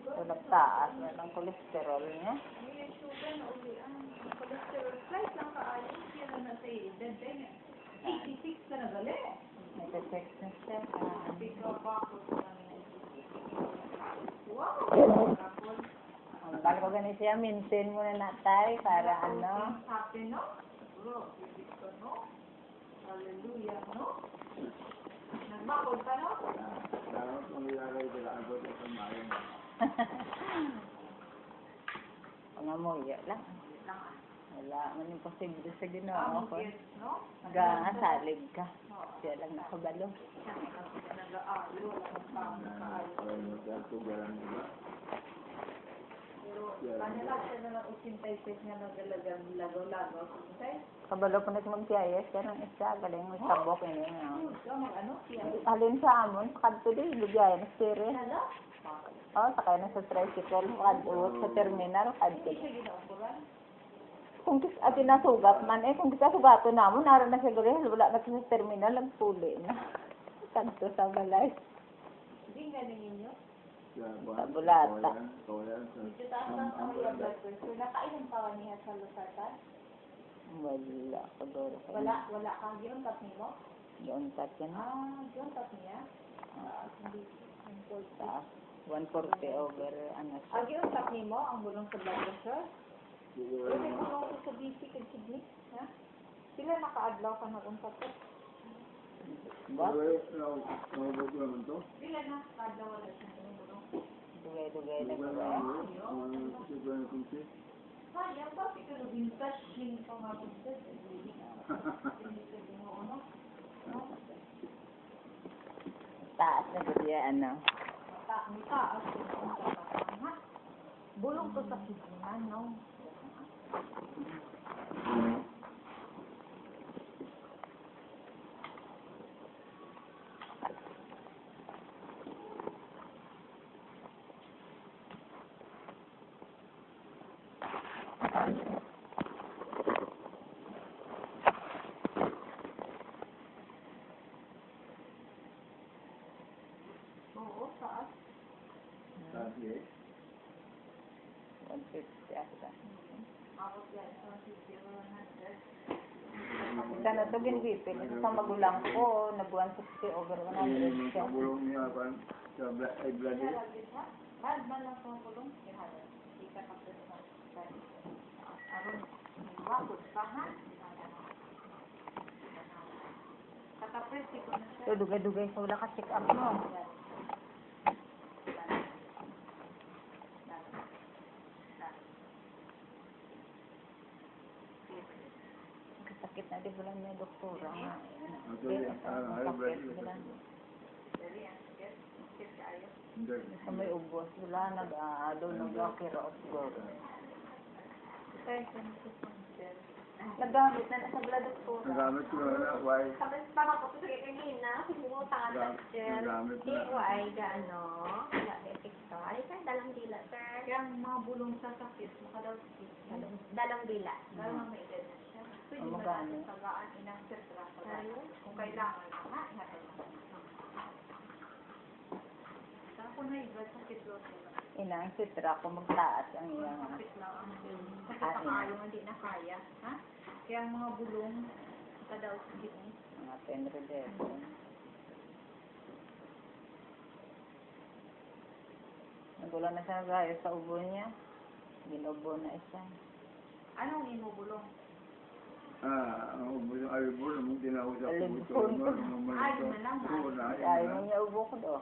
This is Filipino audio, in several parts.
So, nagtaas na ng cholesterol niya. Nag-check na siya. Bago ko ganun siya, maintain muna na tayo para ano. Hallelujah, no? Nagbakod ka, no? Pangamuya lang. Wala man yung posible sa Ginoo ko. No? Salig ka. Siya lang nakabalo. Nag-aalo, pero kanila siya na lang usintay-sit nga nagalagang lagaw-lagaw. Kabalo po na magtiyayas. Kaya nang isa, galing may sabok. Ano? Alin sa amon, kadto din, lugayan, stere. Hello? Oo, sakay na sa tricycle, kadto, sa terminal, kadto. Kung atin nasugat man, kung kita sugato namon, naroon na siguro, wala na sa terminal, nagpuli na. Kadto sa balay. Hindi nga ninyo? Sa bulata. Medyo taas lang sa mga blood pressure. Nakailang taon niya sa Lusartan? Wala ko doon. Wala kang giuntat mo? Giuntat yan. Giuntat niya? Hindi. Taas. 140 over, ano siya. Giuntat mo ang bulong sa blood pressure? May bulong sa basic and kidney? Sila nakaadlaw ka na untat ko? What? Sila nakaadlaw wala siya ng bulong? Dugay-dugay na ba? Sayang ba? Pero vintage yung mga vintage. Taas na ba siya, ano? Taas. Bulong to sa kidney, no? Oo, taas. 150 ata. Ako yan, sa Isa na ito, ginipin. Ito sa magulang ko, nag-160 over 100 siya. Bad man lang sa pulong. Hindi ka kapit sa aron, wakod pa, ha? Katapresi ko na siya. So, dugay-dugay sa wala ka check up mo. Sakit na di bulan may doktora nga. Sa may ubos, wala nag-aadaw nag-akira of God. Nagamit na sa bala doktora. Nagamit ko na, why? Tapos para ko sa kanina, simutan ka sir. Ay, gaano? Epicto. Ay, sir, dalang dila, sir. Kaya ang mga bulong sa sakit, makadaw-sakit. Dalang dila. Lalo may edad na siya. Pwede Ang na magano? natin sagaan inang sitra sa bayan. Kung kailangan na nga, ingatan mo. Ako na iba, sakit lo sila. Inang sitra ko magtaas ang iyang Sakit lang ang bulong. Sakit ang ayaw, hindi na kaya. Ha? Kaya ang mga bulong, makadaw-sakit ni. mga penredesson. Nagulan na siya gaya sa ubo niya. Ginubo na isa. Anong inubulong? Ang ubo yung alibor, mong tinausap ko. Alibor. Ayaw na lang, ha? Ayaw mo niya ubo ko do.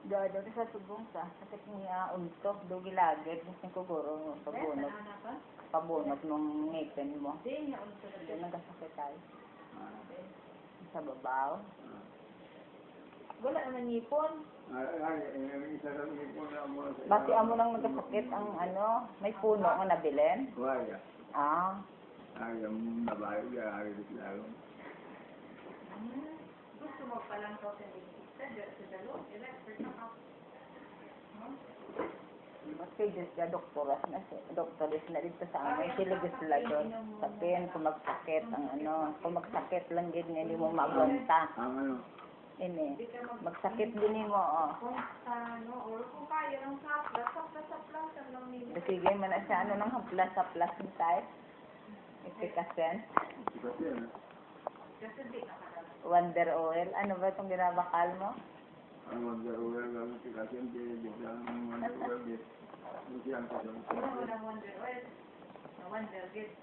Dado sa subong sa sakit niya untok do gilagid kasi kuguro pabunot Ano ka? pabunot ng ngipin mo. Hindi niya ulit sa Hindi nagasakit tayo. Sa babaw. Wala naman ngipon. Isa lang ipon na mo. Basi amo nang nagasakit ang ano, may puno nga nabilin. Waya. Ah, Yung nabayo, ay lalo. Gusto mo palang sa Kasi siya doktoras na siya. Doktoris na dito sa amin. Si legislador. Sabihin, kung magsakit, kung magsakit lang din, hindi mo magunta. Ang ano? Ini, magsakit din mo, Kung or kung kaya ng saplas lang nila. Sige mo na siya, ng haplas-haplas ni tayo. Ipikasen. Kasi ano? Kasi di nakakala. Wonder oil. Ano ba itong ginabakal mo? Ang Wonder-Oil lang kasi hindi lang ang Wonder-Oil. Hindi ang kasama. Wala walang wonder oil. Wonder gift.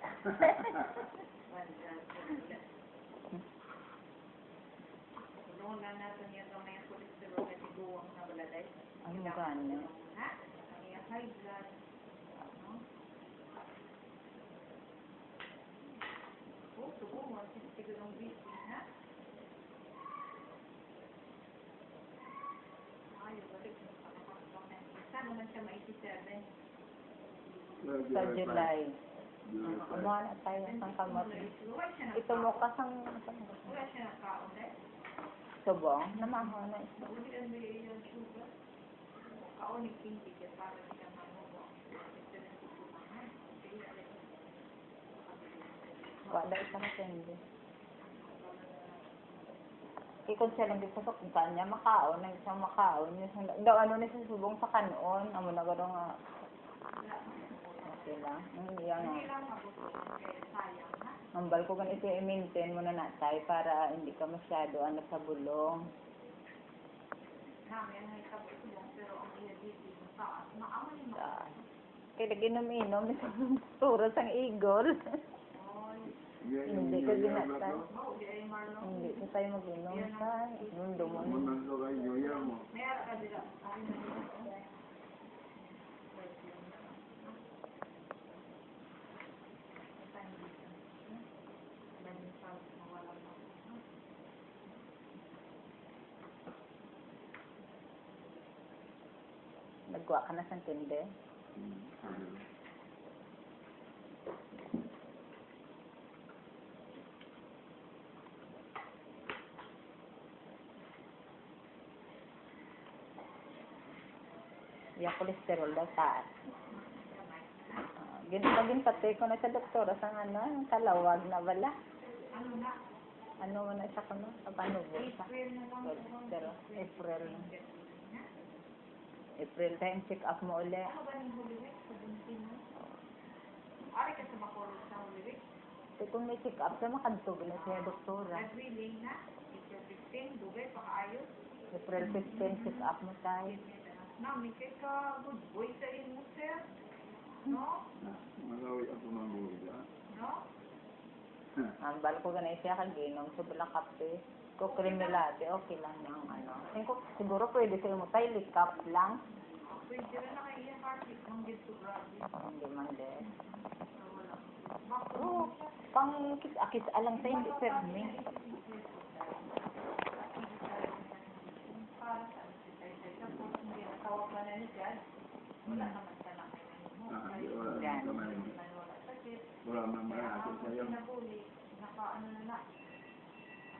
Wonder gift. Tulungan lang natin yung gamay ang cholesterol na tiguang na baladay. Ano gani? Ha? Ang iyang high blood. Tubo mo. Siguro ng BP, ha? Ayaw, balik mo pa. Saan naman siya ma-87? Sa July. Umuha na tayo ng kamot. Ito mo kasang Wala siya ng kaon eh. subong. Namahaw na ito. Uli ang may yung sugar. Kaon yung pintig yan para siya mamuha. Ito na susumahan. Wala isang sendi. Ikon siya lang dito sa kung saan niya makaon. Nang isang makaon. Daw ano na siya subong sa kanon. Amo na gano'n nga. Okay lang. Hindi yan Hindi nga. lang mabuti. Kaya sayang ha. Ambal ko ganito i-maintain mo na natay para hindi ka masyado sa bulong. Namin ang ikabutulong pero ang iya dito yung taas. Maaman yung Ah, kaya ginom-inom. Turos ang igol. Hindi ko ginatay. Mauli ay Marlon. Hindi ko tayo mag-inom. Tay. Mundo mo. Manalo kayo, yoya mo. Mayroon ka dila. Nagwa ka na sa tindi. Yung kolesterol daw taas. Maging patay ko na sa doktora sa ang kalawag na bala. Ano na? Ano mo na sa kano? Sa panubo sa April na lang. kolesterol. April time check up mo uli. Ano ba yung Holy Week? Sa buntin mo? Ari ka sa Bacolod sa Holy Week? So, kung may check up siya, makantog na siya doktora. Every day na? April 15, dugay, pakaayos. April 15 check up mo tayo. Nami, kay ka good boy sa imo, sir. No? Malawi ako mabuhi ha. No? Ambal ko ganay siya kaginom sa bulang kape. Ko krimelate, okay lang yung siguro pwede sa mo tayo likap lang. Pwede rin na kayo yung heartbeat mong dito, grabe. Hindi man din. Wala. Bakit? Oh, pang kis-akis alang sa hindi permi. Para sa exercise. Tapos hindi natawag ka na ni God. Wala naman ka na kayo mo. Wala Yan. naman. Hindi man wala sakit. Wala naman malaki sa'yo. Pinabuli. Naka-ano na.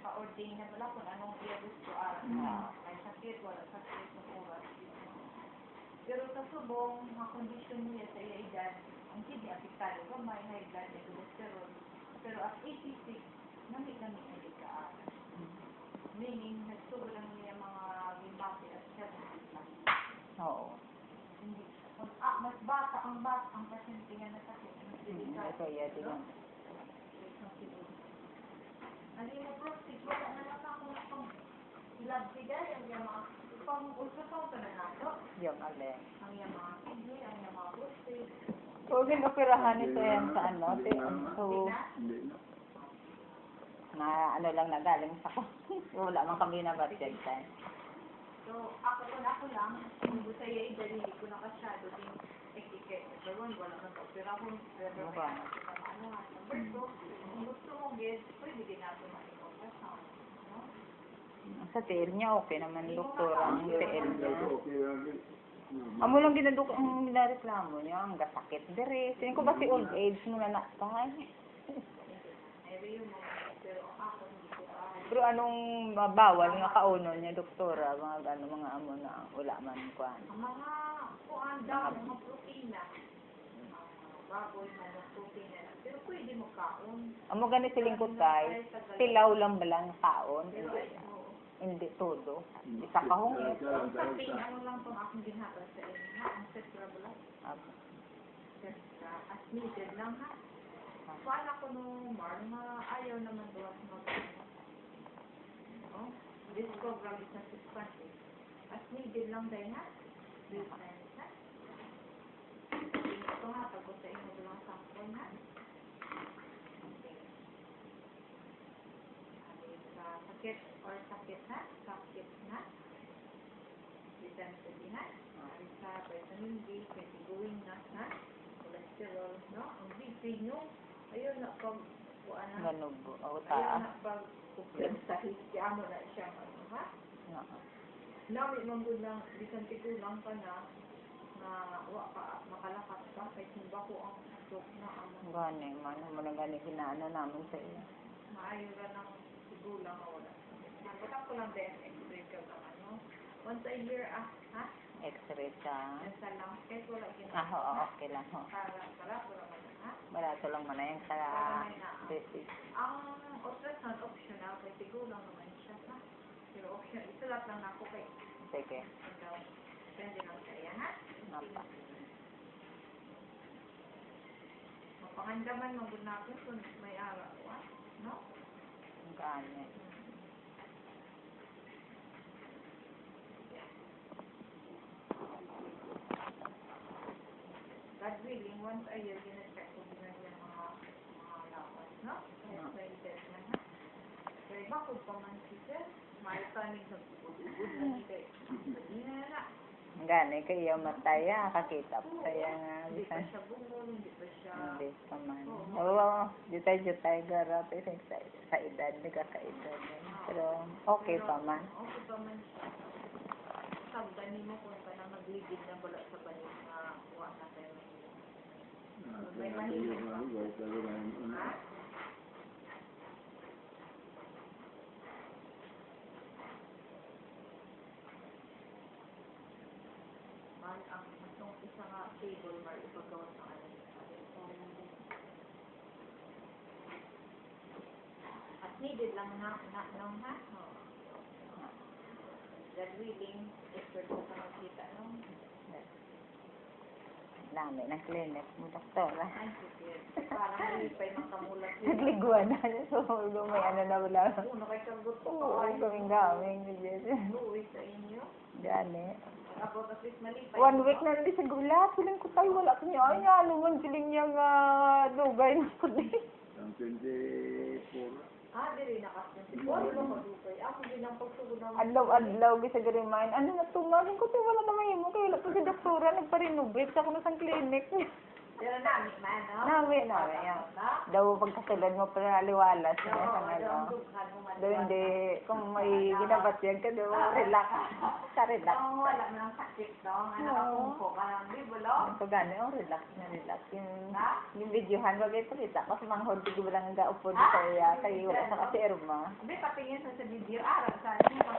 Naka-ordain na pala kung anong iya gusto. May sakit, wala sakit, sa oras. Pero sa subong, mga kondisyon niya sa iya edad, ang kidney apektado ka, may high blood and cholesterol. Pero at 86, namit-namit na ikaar. Meaning, nagsobrang niya mga limpati at 70 plus. Oo. Hindi. Mas bata ang pasyente nga na sakit. Mas delikado. Ito ya din. Ano yung prostate, wala na lang ako pang lab sigay, ang yung mga pang-ultrasound ka na nato. Yung alin. Ang yung mga kidney, ang yung mga prostate. So, ginoperahan ito yan sa So, Hindi na. na lang nagaling sa wala man kami na budget time. So, ako lang, kung gusto yung idalili ko na kasyado din etiquette. Pero wala nang operahon. Pero Mukha. ano nga. Number 2, kung gusto mo get, pwede din natin mag-ultrasound. No? Sa TL niya, okay naman doktor ang TL niya. Okay lang. Amo lang ginaduk ang nilareklamo niya, ang gasakit dire. Sino ko ba si old age mo na natay? Maybe yung mga, pero ako hindi ko kaya. Pero anong bawal nga kauno niya, doktora? Mga gano, mga amo na wala man kuan. Ang mga kuan daw, mga protina. Baboy, mga protina na. Pero pwede mo kaon. Amo gani siling kutay, tilaw lang ba lang kaon? Hindi todo. Isa ka hong. Ang samping, ano lang itong akong ginhatag sa inyo, ha? Ang setra ba lang? Setra. As needed lang, ha? Kuan ako nung mga ayaw naman doon mag this program is not expensive. As needed lang din, ha? This time, ha? Ito ha, tapos sa inyo lang sample, ha? Sa sakit or sakit, ha? Sakit, ha? Vitamin C, ha? Sa vitamin D, going na, ha? Cholesterol, no? Ang BP, no? Ayun na, pag, kuan na. Ganun po. O, Ayun taa. na, pag, kumplex sa hiskya mo na siyang, ano, ha? Oo. Namin mambud lang, bisan tigulang ka na wa ka makalakas ka kay simba ko ang stroke na ang Gani, man. Mo na gani hinaano namin sa iyo. maayo ra ng tigulang nga wala. Nagbutak ko lang din x-ray ka lang ano. Once a year ha? X-ray sa... Nasa lang kahit wala Ah, oo, okay lang ho. para wala man ha. Barato lang man na yan sa basis. Ang ultrasound optional kay tigulang naman siya ha. Pero optional isulat lang ako kay Sige. ikaw. Depende lang sa iya ha. Mapa. Mapangandaman magud natin kung may ara ko, no? Gani. God willing, once a year, gina-check ko din yung mga lawas, no? May test na, ha? Kaya bakit pa man siya, may tanig na bubud na hindi. Hindi na. Gani, kayo mataya. Kakita po kaya nga. Hindi pa Bisan. siya bungol, hindi pa siya... Hindi pa man. Oo, jutay-jutay gara. Pero sa edad, hindi ka kaedad. Pero okay pa man. Okay pa man siya. Sabdani mo kung ka na magligid na bala sa banin na kuha na tayo. May mahigit pa. Ha? Man, ang itong isa nga table mar ipagawa sa ano. At needed lang na nung ha? God willing, expert ko sa makita nung. Dami ng clinic mo, doktora. Ay, sige. Parang nalipay ng kamulat. Nagliguan na. So, may ano na wala. Uno kay kagot ko. Oo, gaming-gaming. Luwi sa inyo. Gani. About at least malipay. 1 week na rin sa gula. Siling ko tayo, wala ko niya. Ay, ano man siling niya nga dugay na puli. Ang 24. Ah, diri nakasin. Wala mo madugay. Ako din ang pagsugod ng... Adlaw-adlaw, bisa garimain. Ano na tumasin ko, wala na mahimo. Kaya wala pa si doktora, nagpa-renovate sa kuno sa clinic. Pero namin man, no? Namin, yan. Daw pagkasulad mo para liwalas. No, Sa ano. dughan mo man. Daw hindi, kung may ginabatyan ka daw, relax. Sa relax. Oo, wala mo ng sakit, no? Ano ka kung ka ng bibulo? So, gano'n, relax na relax. Ha? Yung videohan, wag ito kita. Kasi mga hodi ko lang gaupo di kaya. Kaya wala sa kasi Irma. Abi, patingin sa video. Araw sa inyo.